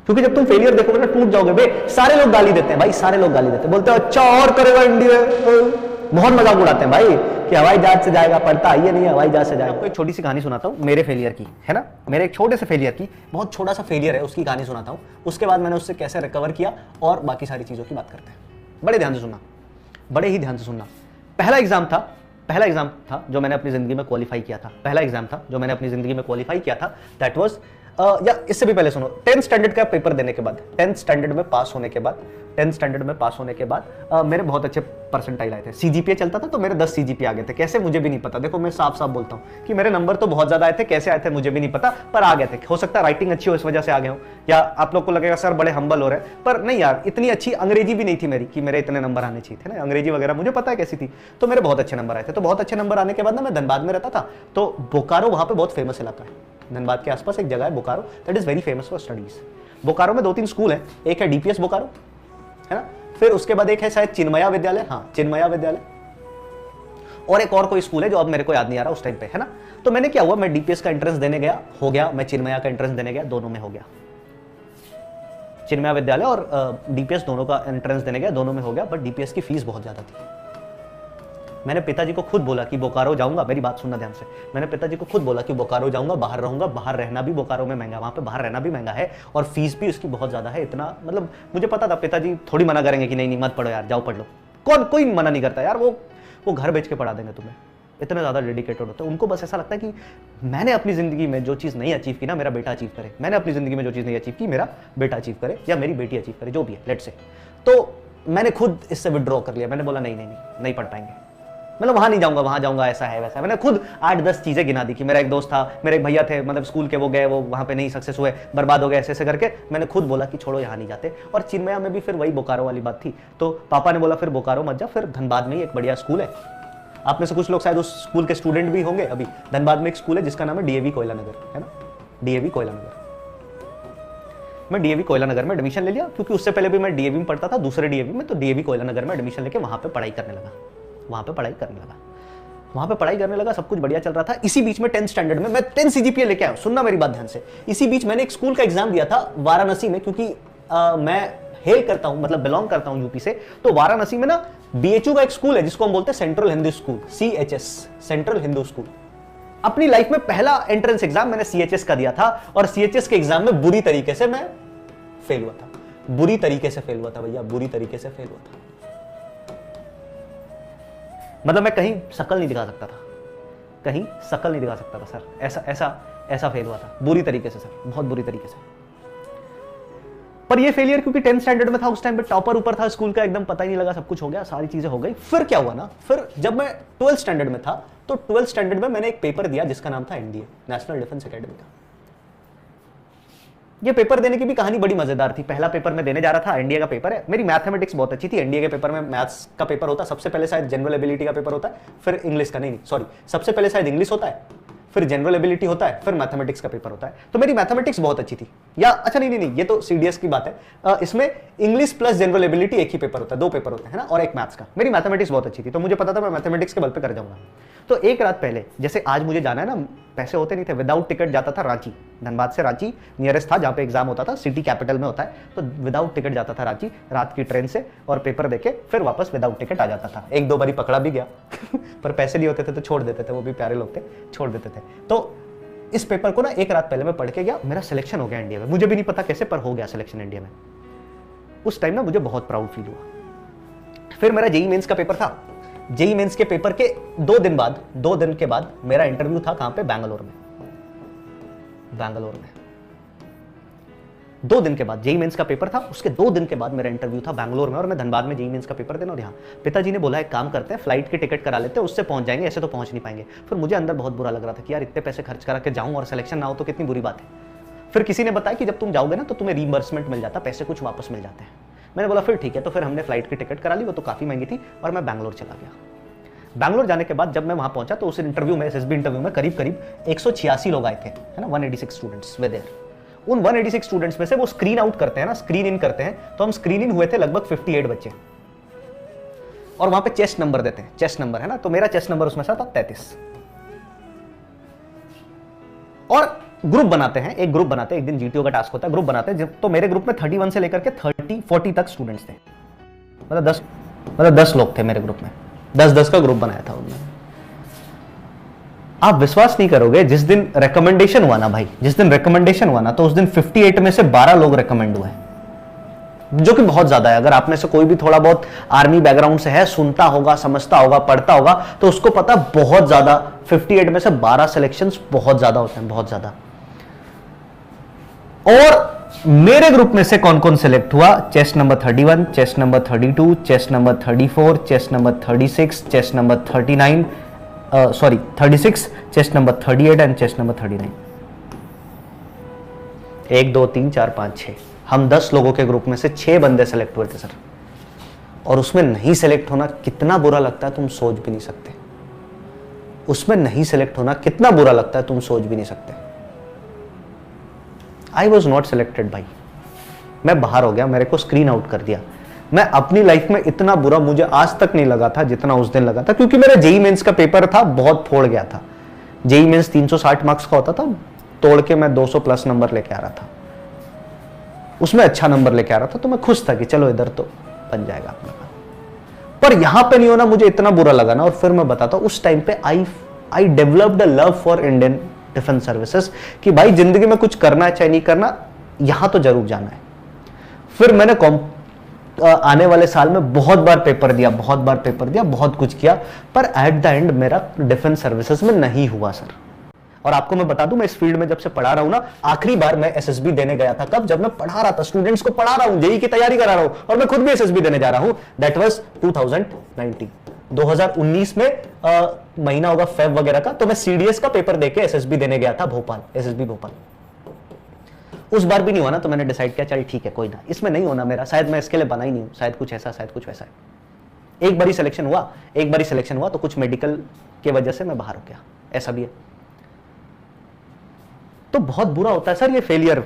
क्योंकि जब तुम फेलियर देखोगे ना टूट जाओगे बे। सारे लोग गाली देते हैं भाई, सारे लोग गाली देते हैं, बोलते हैं अच्छा और करेगा इंडिया, बहुत मजाक उड़ाते हैं भाई कि हवाई जहाज से जाएगा, पढ़ता ये नहीं हवाई जहाज से जाएगा। आपको एक छोटी सी कहानी सुनाता हूँ मेरे फेलियर की, है ना, मेरे एक छोटे से फेलियर की, बहुत छोटा सा फेलियर है उसकी कहानी सुनाता हूँ। उसके बाद मैंने उससे कैसे रिकवर किया और बाकी सारी चीजों की बात करते हैं। बड़े ध्यान से सुनना, बड़े ही ध्यान से सुनना। पहला एग्जाम था जो मैंने अपनी जिंदगी में क्वालिफाई किया था, पहला एग्जाम था जो मैंने अपनी जिंदगी में क्वालिफाई किया था। दैट वाज या इससे भी पहले सुनो, 10th स्टैंडर्ड का पेपर देने के बाद, 10th स्टैंडर्ड में पास होने के बाद मेरे बहुत अच्छे परसेंटाइल आए थे। सीजीपीए चलता था तो मेरे 10 सीजीपीए आ गए थे। कैसे मुझे भी नहीं पता, देखो मैं साफ साफ बोलता हूँ कि मेरे नंबर तो बहुत ज्यादा आए थे, कैसे आए थे मुझे भी नहीं पता, पर आ गए थे। हो सकता है राइटिंग अच्छी हो इस वजह से आ गए हो, या आप लोग को लगेगा सर बड़े हम्बल हो रहे हैं, पर नहीं यार, इतनी अच्छी अंग्रेजी भी नहीं थी मेरी कि मेरे इतने नंबर आने चाहिए थे ना, अंग्रेजी वगैरह मुझे पता है कैसी थी, तो मेरे बहुत अच्छे नंबर आए थे। तो बहुत अच्छे नंबर आने के बाद ना मैं धनबाद में रहता था, तो बोकारो वहां पे बहुत फेमस इलाका है, धनबाद के आसपास एक जगह है Bokaro, that is very famous for studies. Bokaro में 2-3 स्कूल है, एक है डीपीएस बोकारो, है ना, फिर उसके बाद एक है शायद चिन्मया विद्यालय, हाँ चिन्मया विद्यालय, और एक और कोई स्कूल है जो अब मेरे को याद नहीं आ रहा उस टाइम पे, है ना। तो मैंने क्या हुआ, मैं डीपीएस का एंट्रेंस देने गया, हो गया, मैं चिन्मया का एंट्रेंस देने गया, दोनों में हो गया, चिन्मया विद्यालय और डीपीएस दोनों का एंट्रेंस देने गया, दोनों में हो गया, बट डीपीएस की फीस बहुत ज्यादा थी। मैंने पिताजी को खुद बोला कि बोकारो जाऊंगा, मेरी बात सुनना ध्यान से, मैंने पिताजी को खुद बोला कि बोकारो जाऊंगा, बाहर रहूंगा, बाहर रहना भी बोकारो में महंगा, वहां पे बाहर रहना भी महंगा है और फीस भी उसकी बहुत ज्यादा है। इतना मतलब मुझे पता था पिताजी थोड़ी मना करेंगे कि नहीं नहीं मत पढ़ो यार, जाओ पढ़ लो, कोई मना नहीं करता यार, वो घर बेच के पढ़ा देंगे तुम्हें, इतने ज्यादा डेडिकेटेड होते हैं। उनको बस ऐसा लगता है कि मैंने अपनी जिंदगी में जो चीज नहीं अचीव की ना, मेरा बेटा अचीव करे, मैंने अपनी जिंदगी में जो चीज नहीं अचीव की मेरा बेटा अचीव करे या मेरी बेटी अचीव करे, जो भी है लेट्स से। तो मैंने खुद इससे विड्रॉ कर लिया, मैंने बोला नहीं पढ़ पाएंगे, मतलब वहां नहीं जाऊंगा, वहां जाऊंगा ऐसा है वैसा है। मैंने खुद 8-10 चीजें गिना दी कि मेरा एक दोस्त था, मेरे एक भैया थे, मतलब स्कूल के, वो गए, वो वहां पे नहीं सक्सेस हुए, बर्बाद हो गए, ऐसे ऐसे करके मैंने खुद बोला कि छोड़ो यहाँ नहीं जाते। और चिन्मया में भी फिर वही बोकारो वाली बात थी, तो पापा ने बोला फिर बोकारो मत जा, फिर धनबाद में ही एक बढ़िया स्कूल है, आप में से कुछ लोग शायद उस स्कूल के स्टूडेंट भी होंगे। अभी धनबाद में एक स्कूल है जिसका नाम है डीएवी कोयला नगर, है ना, डीएवी कोयला नगर। मैं डीएवी कोयला नगर में एडमिशन ले लिया, क्योंकि उससे पहले भी मैं डीएवी में पढ़ता था, दूसरे डीएवी में, तो डीएवी कोयला नगर में एडमिशन लेके वहां पे पढ़ाई करने लगा, सब कुछ बढ़िया चल रहा था। इसी बीच में 10th स्टैंडर्ड में मैं 10 सीजीपीए लेके आया, सुनना मेरी बात ध्यान से। इसी बीच मैंने एक स्कूल का एग्जाम दिया था वाराणसी में, क्योंकि मैं हेल करता हूं, मतलब बिलोंग करता हूं यूपी से, तो वाराणसी में ना बीएचयू का एक स्कूल है जिसको हम बोलते हैं central Hindu school, CHS, central Hindu school. अपनी लाइफ में पहला एंट्रेंस एग्जाम मैंने सीएचएस का दिया था, और सीएचएस के एग्जाम में बुरी तरीके से मैं फेल हुआ था, बुरी तरीके से फेल हुआ था भैया, बुरी तरीके से फेल हुआ था। मतलब मैं कहीं शक्ल नहीं दिखा सकता था, सर, ऐसा फेल हुआ था, बुरी तरीके से सर, बहुत बुरी तरीके से। पर ये फेलियर क्योंकि 10th स्टैंडर्ड में था, उस टाइम पे टॉपर ऊपर था स्कूल का, एकदम पता ही नहीं लगा, सब कुछ हो गया, सारी चीजें हो गई। फिर क्या हुआ ना, फिर जब मैं 12th स्टैंडर्ड में था, तो 12th स्टैंडर्ड में मैंने एक पेपर दिया जिसका नाम था एनडीए, नेशनल डिफेंस एकेडमी का। ये पेपर देने की भी कहानी बड़ी मजेदार थी। पहला पेपर मैं देने जा रहा था, एनडीए का पेपर है, मेरी मैथमेटिक्स बहुत अच्छी थी। एनडीए के पेपर में मैथ्स का पेपर होता है, सबसे पहले शायद जनरल एबिलिटी का पेपर होता है, फिर इंग्लिश का, नहीं सॉरी, सबसे पहले शायद इंग्लिश होता है, फिर जनरल एबिलिटी होता है, फिर मैथमेटिक्स का पेपर होता है। तो मेरी मैथमेटिक्स बहुत अच्छी थी, या अच्छा नहीं, ये तो सीडीएस की बात है। इसमें इंग्लिश प्लस जनरल एबिलिटी एक ही पेपर होता है, 2 पेपर होते हैं ना, और एक मैथ्स का। मेरी मैथमेटिक्स बहुत अच्छी थी, तो मुझे पता था मैं मैथमेटिक्स के बल पे कर जाऊंगा। तो एक रात पहले, जैसे आज मुझे जाना है ना, पैसे होते नहीं थे, विदाउट टिकट जाता था रांची, धनबाद से रांची नियरेस्ट था जहां पे एग्जाम होता था, सिटी कैपिटल में होता है, तो विदाउट टिकट जाता था रांची, रात की ट्रेन से, और पेपर देके फिर वापस विदाउट टिकट आ जाता था। 1-2 बारी पकड़ा भी गया पर पैसे नहीं होते थे तो छोड़ देते थे, वो भी प्यारे लोग थे, छोड़ देते थे। तो इस पेपर को ना एक रात पहले मैं पढ़ के गया, मेरा सिलेक्शन हो गया इंडिया में, मुझे भी नहीं पता कैसे, पर हो गया सिलेक्शन इंडिया में। उस टाइम ना मुझे बहुत प्राउड फील हुआ। फिर मेरा जेई मेंस का पेपर था, जेई मेंस के पेपर के 2 दिन के बाद मेरा इंटरव्यू था, कहां पे, बैंगलोर में। 2 दिन के बाद जेई मेंस का पेपर था, उसके 2 दिन के बाद मेरा इंटरव्यू था बैंगलोर में, और मैं धनबाद में जेई मेंस का पेपर देना। और यहाँ पिताजी ने बोला एक काम करते हैं, फ्लाइट की टिकट करा लेते हैं, उससे पहुंच जाएंगे, ऐसे तो पहुंच नहीं पाएंगे। फिर मुझे अंदर बहुत बुरा लग रहा था कि यार इतने पैसे खर्च करा के जाऊं और सिलेक्शन ना हो तो कितनी बुरी बात है। फिर किसी ने बताया कि जब तुम जाओगे ना तो तुम्हें रीइंबर्समेंट मिल जाता, पैसे कुछ वापस मिल जाते हैं। मैंने बोला फिर ठीक है, तो फिर हमने फ्लाइट की टिकट करा ली, वो तो काफी महंगी थी, और मैं बैंगलोर चला गया। बैंगलोर जाने के बाद जब मैं वहां पहुंचा तो उस इंटरव्यू में, एसएसबी इंटरव्यू में करीब 186 लोग आए थे, है ना, 186 स्टूडेंट्स वे देयर। उन 186 स्टूडेंट्स में से वो स्क्रीन आउट करते हैं ना, स्क्रीन इन करते हैं, तो हम स्क्रीन इन हुए थे लगभग 58 बच्चे, और वहां पे चेस्ट नंबर देते हैं, चेस्ट नंबर, है ना, तो मेरा चेस्ट नंबर उसमें था 33। और ग्रुप बनाते हैं, एक ग्रुप बनाते हैं, एक दिन जीटीओ का टास्क होता है, ग्रुप बनाते हैं। तो मेरे ग्रुप में 31 से लेकर के 40 तक स्टूडेंट्स थे, मतलब 10 लोग थे मेरे ग्रुप में, 10 का ग्रुप बनाया था उन्होंने। आप विश्वास नहीं करोगे, जिस दिन रिकमेंडेशन हुआ ना भाई, जिस दिन रिकमेंडेशन हुआ ना, तो उस दिन 58 में से 12 लोग रिकमेंड हुए, जो कि बहुत ज्यादा है। अगर आप में से कोई भी थोड़ा बहुत आर्मी बैकग्राउंड से है, सुनता होगा, समझता होगा, पढ़ता होगा, तो उसको पता बहुत ज्यादा, 58 में से 12 सिलेक्शंस बहुत ज्यादा होते हैं, बहुत ज्यादा। और मेरे ग्रुप में से कौन कौन सिलेक्ट हुआ? Chest number 31, chest number 32, chest number 34, chest number 36, chest number 36, chest number 38 and chest number 39। 1 2 3 4 5 6, हम 10 लोगों के ग्रुप में से 6 बंदे सेलेक्ट हुए थे सर। और उसमें नहीं सेलेक्ट होना कितना बुरा लगता है तुम सोच भी नहीं सकते। उसमें नहीं सेलेक्ट होना कितना बुरा लगता है तुम सोच भी नहीं सकते। आई वॉज नॉट सेलेक्टेड भाई, मैं बाहर हो गया, मेरे को स्क्रीन आउट कर दिया। मैं अपनी लाइफ में इतना बुरा मुझे आज तक नहीं लगा था जितना उस दिन लगा था, क्योंकि मेरा जेई मेंस का पेपर था, बहुत फोड़ गया था। जेई मेंस 360 मार्क्स का होता था, तोड़ के मैं 200 प्लस नंबर लेके आ रहा था, उसमें अच्छा नंबर लेके आ रहा था। तो मैं खुश था कि चलो इधर तो बन जाएगा अपना काम, पर यहां पे नहीं होना मुझे इतना बुरा लगा ना। और फिर मैं बताता हूं, उस टाइम पे I developed a love for Indian defence services, कि भाई जिंदगी में कुछ करना है चाहे नहीं करना, यहां तो जरूर जाना है। फिर मैंने आने वाले साल में बहुत बार पेपर दिया, बहुत कुछ किया, पर एट द एंड मेरा डिफेंस सर्विसेज में नहीं हुआ सर। और आपको मैं बता दूं, मैं इस फील्ड में जब से पढ़ा रहा हूं ना, आखिरी बार मैं एसएसबी देने गया था कब? जब मैं पढ़ा रहा था, स्टूडेंट्स को पढ़ा रहा हूं, जेई की तैयारी करा रहा हूं, और मैं खुद भी एसएसबी देने जा रहा हूं। दैट वाज 2019 में महीना होगा फेब वगैरह का, तो मैं सीडीएस का पेपर देके एसएसबी देने गया था भोपाल, एसएसबी भोपाल। उस बार भी नहीं हुआ ना, तो मैंने डिसाइड किया चल ठीक है कोई ना, इसमें नहीं होना मेरा, शायद मैं इसके लिए बना ही नहीं हूं, शायद कुछ ऐसा, शायद कुछ वैसा है। एक बारी सिलेक्शन हुआ तो कुछ मेडिकल के वजह से मैं बाहर हो गया, ऐसा भी है। तो बहुत बुरा होता है सर ये फेलियर,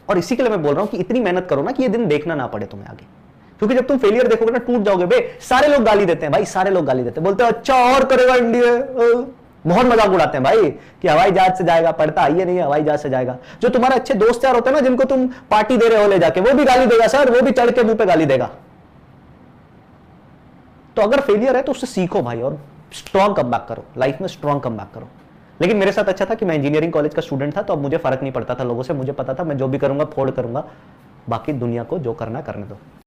और इसी के लिए मैं बोल रहा हूं कि इतनी मेहनत करो ना कि ये दिन देखना ना पड़े तुम्हें आगे, क्योंकि जब तुम फेलियर देखोगे ना टूट जाओगे बे। सारे लोग गाली देते हैं भाई, सारे लोग गाली देते हैं, बोलते हैं अच्छा और करेगा इंडिया, बहुत मजाक उड़ाते हैं भाई कि हवाई जहाज से जाएगा, पढ़ता आइए नहीं हवाई जहाज से जाएगा। जो तुम्हारे अच्छे दोस्त यार होते हैं ना, जिनको तुम पार्टी दे रहे हो ले जाके, वो भी गाली देगा सर, वो भी चढ़ के मुंह पे गाली देगा। तो अगर फेलियर है तो उससे सीखो भाई, और स्ट्रॉन्ग कमबैक करो, लाइफ में स्ट्रॉन्ग कमबैक करो। लेकिन मेरे साथ अच्छा था कि मैं इंजीनियरिंग कॉलेज का स्टूडेंट था, तो अब मुझे फर्क नहीं पड़ता था लोगों से, मुझे पता था मैं जो भी करूंगा फोड़ करूंगा, बाकी दुनिया को जो करना करने दो।